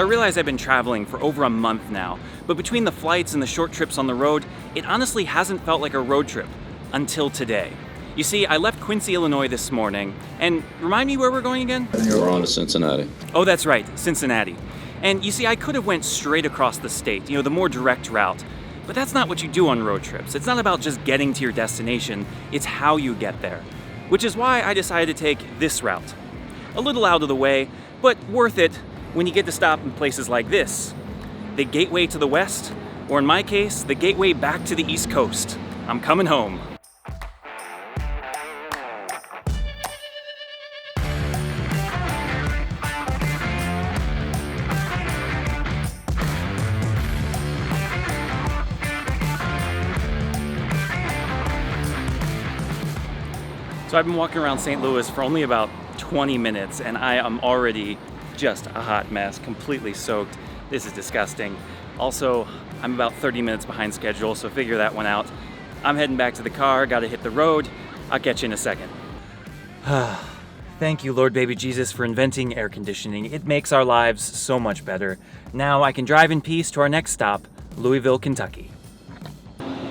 So I realize I've been traveling for over a month now, but between the flights and the short trips on the road, it honestly hasn't felt like a road trip until today. You see, I left Quincy, Illinois this morning, and remind me where we're going again? We're on to Cincinnati. Oh, that's right, Cincinnati. And you see, I could have went straight across the state, the more direct route. But that's not what you do on road trips. It's not about just getting to your destination, it's how you get there. Which is why I decided to take this route. A little out of the way, but worth it when you get to stop in places like this. The gateway to the west, or in my case, the gateway back to the East Coast. I'm coming home. So I've been walking around St. Louis for only about 20 minutes and I am already just a hot mess, completely soaked. This is disgusting. Also, I'm about 30 minutes behind schedule, so figure that one out. I'm heading back to the car, gotta hit the road. I'll catch you in a second. Thank you, Lord Baby Jesus, for inventing air conditioning. It makes our lives so much better. Now I can drive in peace to our next stop, Louisville, Kentucky.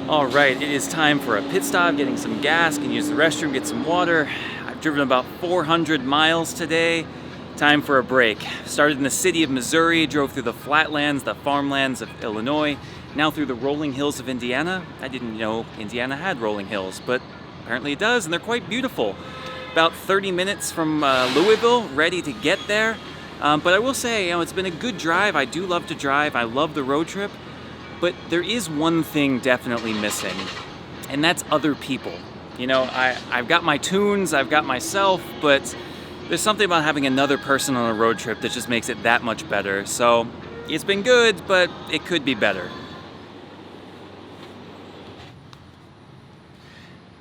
All right, it is time for a pit stop, getting some gas, can use the restroom, get some water. I've driven about 400 miles today. Time for a break. Started in the city of Missouri, drove through the flatlands, the farmlands of Illinois, now through the rolling hills of Indiana. I didn't know Indiana had rolling hills, but apparently it does, and they're quite beautiful. About 30 minutes from Louisville, ready to get there. But I will say, it's been a good drive. I do love to drive. I love the road trip. But there is one thing definitely missing, and that's other people. I've got my tunes, I've got myself, but there's something about having another person on a road trip that just makes it that much better. So it's been good, but it could be better.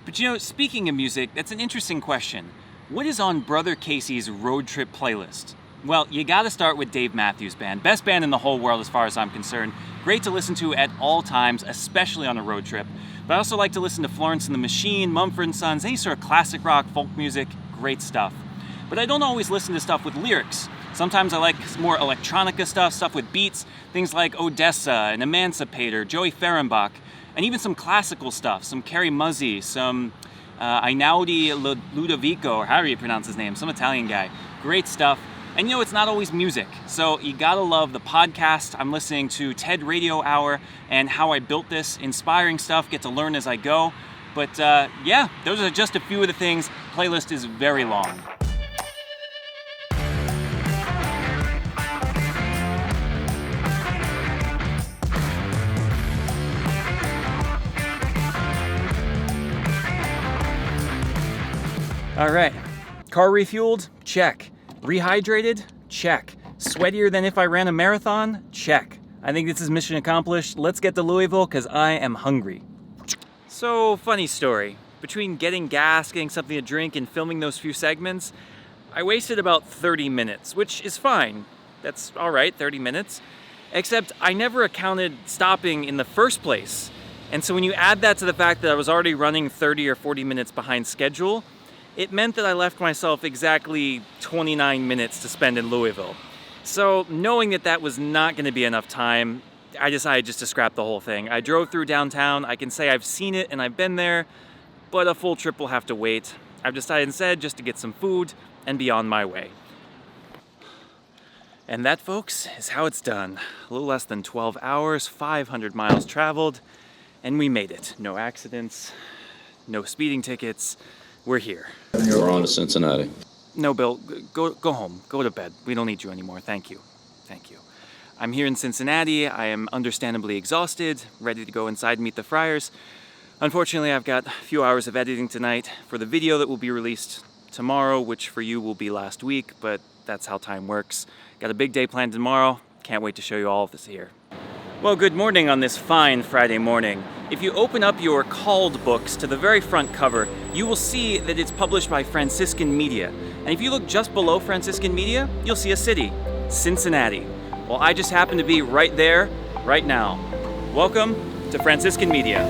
But speaking of music, that's an interesting question. What is on Brother Casey's road trip playlist? Well, you gotta start with Dave Matthews Band. Best band in the whole world as far as I'm concerned. Great to listen to at all times, especially on a road trip. But I also like to listen to Florence and the Machine, Mumford & Sons, any sort of classic rock, folk music, great stuff. But I don't always listen to stuff with lyrics. Sometimes I like more electronica stuff with beats, things like Odessa and Emancipator, Joey Fehrenbach, and even some classical stuff, some Carrie Muzzy, some Einaudi Ludovico, or however you pronounce his name, some Italian guy. Great stuff. And it's not always music, so you gotta love the podcast. I'm listening to TED Radio Hour and How I Built This, inspiring stuff, get to learn as I go. But yeah, those are just a few of the things. Playlist is very long. All right, car refueled? Check. Rehydrated? Check. Sweatier than if I ran a marathon? Check. I think this is mission accomplished. Let's get to Louisville because I am hungry. So, funny story. Between getting gas, getting something to drink, and filming those few segments, I wasted about 30 minutes, which is fine. That's all right, 30 minutes. Except I never accounted stopping in the first place. And so when you add that to the fact that I was already running 30 or 40 minutes behind schedule, it meant that I left myself exactly 29 minutes to spend in Louisville. So knowing that that was not going to be enough time, I decided just to scrap the whole thing. I drove through downtown. I can say I've seen it and I've been there, but a full trip will have to wait. I've decided instead just to get some food and be on my way. And that, folks, is how it's done. A little less than 12 hours, 500 miles traveled, and we made it. No accidents, no speeding tickets. We're here. We're on to Cincinnati. No, Bill, go home. Go to bed. We don't need you anymore. Thank you. Thank you. I'm here in Cincinnati. I am understandably exhausted, ready to go inside and meet the FRIARs. Unfortunately, I've got a few hours of editing tonight for the video that will be released tomorrow, which for you will be last week, but that's how time works. Got a big day planned tomorrow. Can't wait to show you all of this here. Well, good morning on this fine Friday morning. If you open up your called books to the very front cover, you will see that it's published by Franciscan Media. And if you look just below Franciscan Media, you'll see a city, Cincinnati. Well, I just happen to be right there, right now. Welcome to Franciscan Media.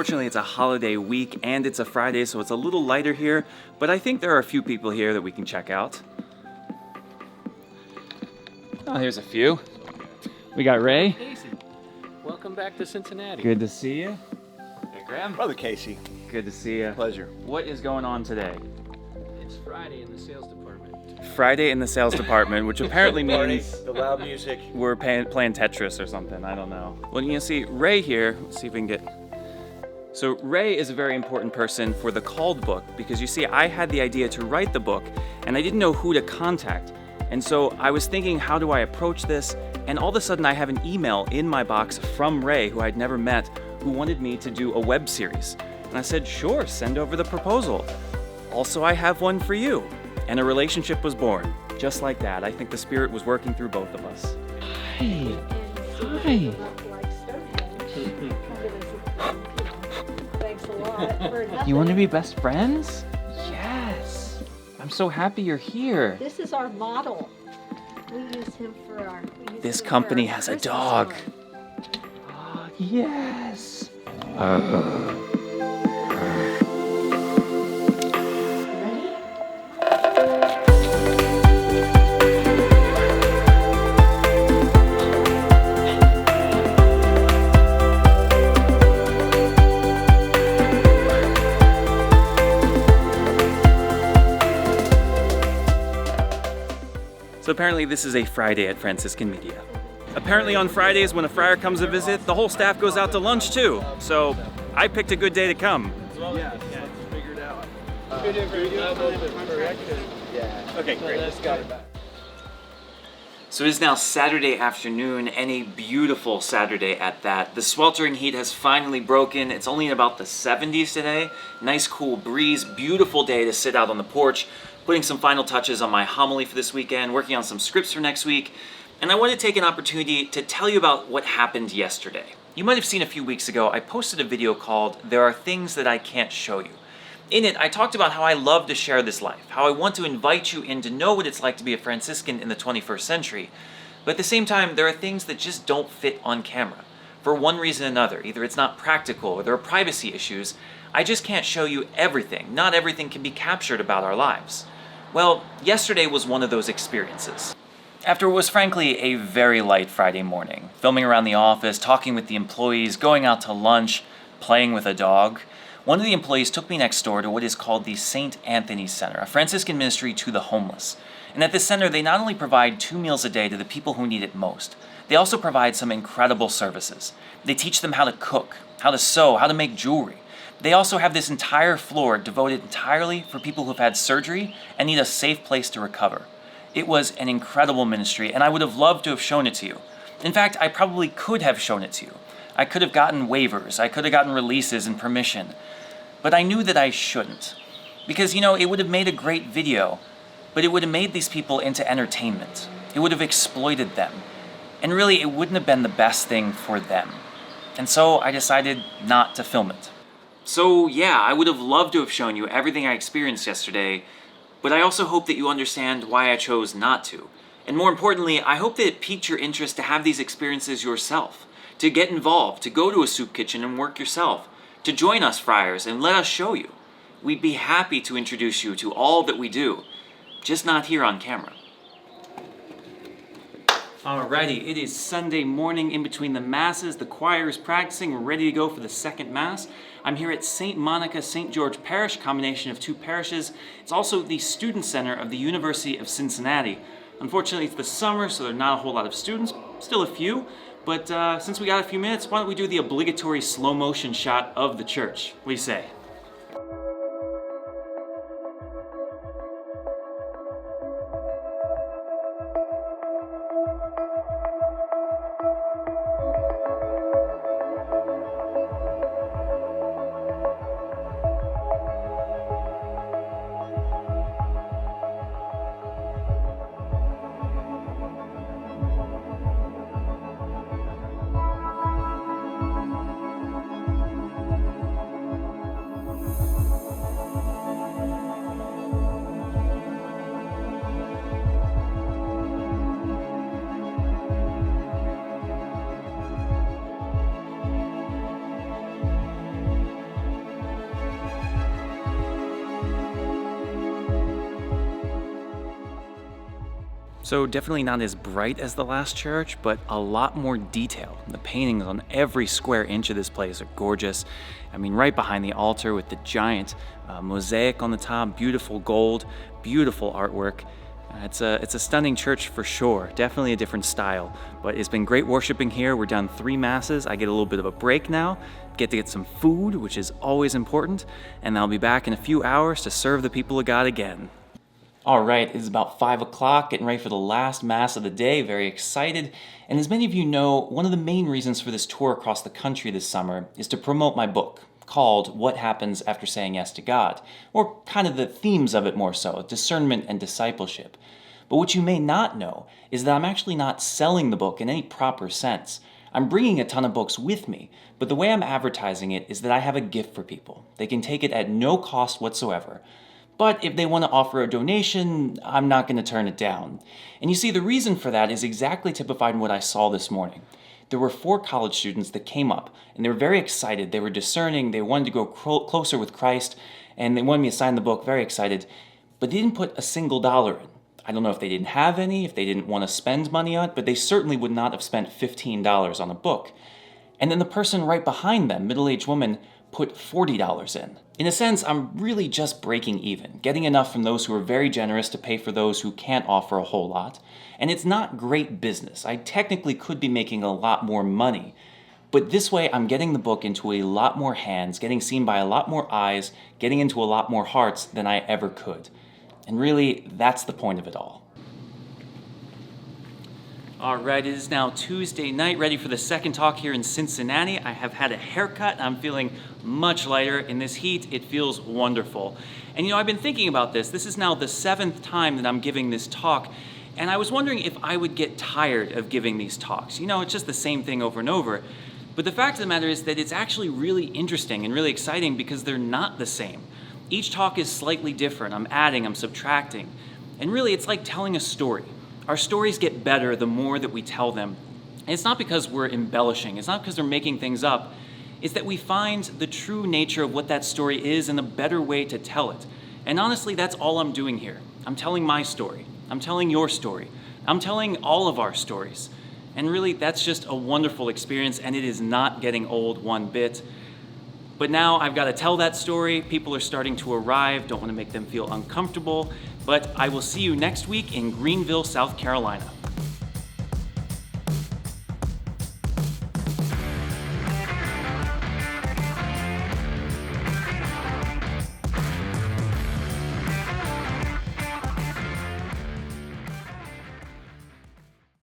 Unfortunately, it's a holiday week and it's a Friday, so it's a little lighter here, but I think there are a few people here that we can check out. Oh, here's a few. We got Ray. Casey, welcome back to Cincinnati. Good to see you. Hey, Graham. Brother Casey. Good to see you. Pleasure. What is going on today? It's Friday in the sales department. Friday in the sales department, which apparently means The loud music. we're playing Tetris or something. I don't know. Well, you see, Ray here, let's see if we can get... So Ray is a very important person for the Called book because you see, I had the idea to write the book and I didn't know who to contact. And so I was thinking, how do I approach this? And all of a sudden I have an email in my box from Ray, who I'd never met, who wanted me to do a web series. And I said, sure, send over the proposal. Also, I have one for you. And a relationship was born. Just like that. I think the Spirit was working through both of us. Hey. Hi. Thanks a lot for nothing. You want to be best friends? Yes. I'm so happy you're here. This is our model. We use him for our. This company has a Christmas dog. one. Oh, yes. Ready? So apparently this is a Friday at Franciscan Media. Apparently on Fridays when a friar comes to visit, the whole staff goes out to lunch too. So I picked a good day to come. Yeah, figured out. Okay, great. Just got it back. So it is now Saturday afternoon, and a beautiful Saturday at that. The sweltering heat has finally broken. It's only in about the 70s today. Nice cool breeze, beautiful day to sit out on the porch, putting some final touches on my homily for this weekend, working on some scripts for next week. And I want to take an opportunity to tell you about what happened yesterday. You might have seen a few weeks ago, I posted a video called "There Are Things That I Can't Show You." In it, I talked about how I love to share this life, how I want to invite you in to know what it's like to be a Franciscan in the 21st century. But at the same time, there are things that just don't fit on camera. For one reason or another, either it's not practical or there are privacy issues, I just can't show you everything. Not everything can be captured about our lives. Well, yesterday was one of those experiences. After what was frankly a very light Friday morning, filming around the office, talking with the employees, going out to lunch, playing with a dog, one of the employees took me next door to what is called the St. Anthony's Center, a Franciscan ministry to the homeless. And at this center, they not only provide 2 meals a day to the people who need it most, they also provide some incredible services. They teach them how to cook, how to sew, how to make jewelry. They also have this entire floor devoted entirely for people who've had surgery and need a safe place to recover. It was an incredible ministry, and I would have loved to have shown it to you. In fact, I probably could have shown it to you. I could have gotten waivers, I could have gotten releases and permission. But I knew that I shouldn't. Because, it would have made a great video, but it would have made these people into entertainment. It would have exploited them. And really, it wouldn't have been the best thing for them. And so I decided not to film it. So yeah, I would have loved to have shown you everything I experienced yesterday, but I also hope that you understand why I chose not to. And more importantly, I hope that it piqued your interest to have these experiences yourself, to get involved, to go to a soup kitchen and work yourself, to join us friars and let us show you. We'd be happy to introduce you to all that we do, just not here on camera. Alrighty, it is Sunday morning in between the masses. The choir is practicing. We're ready to go for the second mass. I'm here at St. Monica St. George Parish, combination of 2 parishes. It's also the student center of the University of Cincinnati. Unfortunately, it's the summer, so there are not a whole lot of students, still a few. But since we got a few minutes, why don't we do the obligatory slow motion shot of the church? What do you say? So definitely not as bright as the last church, but a lot more detail. The paintings on every square inch of this place are gorgeous. I mean, right behind the altar with the giant mosaic on the top, beautiful gold, beautiful artwork. It's a stunning church for sure, definitely a different style, but it's been great worshiping here. We're done 3 masses. I get a little bit of a break now, get to get some food, which is always important, and I'll be back in a few hours to serve the people of God again. All right, it's about 5 o'clock, getting ready for the last Mass of the day, very excited. And as many of you know, one of the main reasons for this tour across the country this summer is to promote my book, called What Happens After Saying Yes to God, or kind of the themes of it more so, discernment and discipleship. But what you may not know is that I'm actually not selling the book in any proper sense. I'm bringing a ton of books with me, but the way I'm advertising it is that I have a gift for people. They can take it at no cost whatsoever. But if they want to offer a donation, I'm not going to turn it down. And you see, the reason for that is exactly typified in what I saw this morning. There were 4 college students that came up, and they were very excited. They were discerning, they wanted to go closer with Christ, and they wanted me to sign the book, very excited. But they didn't put a single dollar in. I don't know if they didn't have any, if they didn't want to spend money on it, but they certainly would not have spent $15 on a book. And then the person right behind them, middle-aged woman, put $40 in. In a sense, I'm really just breaking even, getting enough from those who are very generous to pay for those who can't offer a whole lot. And it's not great business. I technically could be making a lot more money. But this way, I'm getting the book into a lot more hands, getting seen by a lot more eyes, getting into a lot more hearts than I ever could. And really, that's the point of it all. All right, it is now Tuesday night, ready for the second talk here in Cincinnati. I have had a haircut. I'm feeling much lighter. In this heat, it feels wonderful. And I've been thinking about this. This is now the 7th time that I'm giving this talk. And I was wondering if I would get tired of giving these talks. It's just the same thing over and over. But the fact of the matter is that it's actually really interesting and really exciting because they're not the same. Each talk is slightly different. I'm adding, I'm subtracting. And really, it's like telling a story. Our stories get better the more that we tell them. And it's not because we're embellishing. It's not because we're making things up. It's that we find the true nature of what that story is and a better way to tell it. And honestly, that's all I'm doing here. I'm telling my story. I'm telling your story. I'm telling all of our stories. And really, that's just a wonderful experience, and it is not getting old one bit. But now I've got to tell that story. People are starting to arrive. Don't want to make them feel uncomfortable. But I will see you next week in Greenville, South Carolina.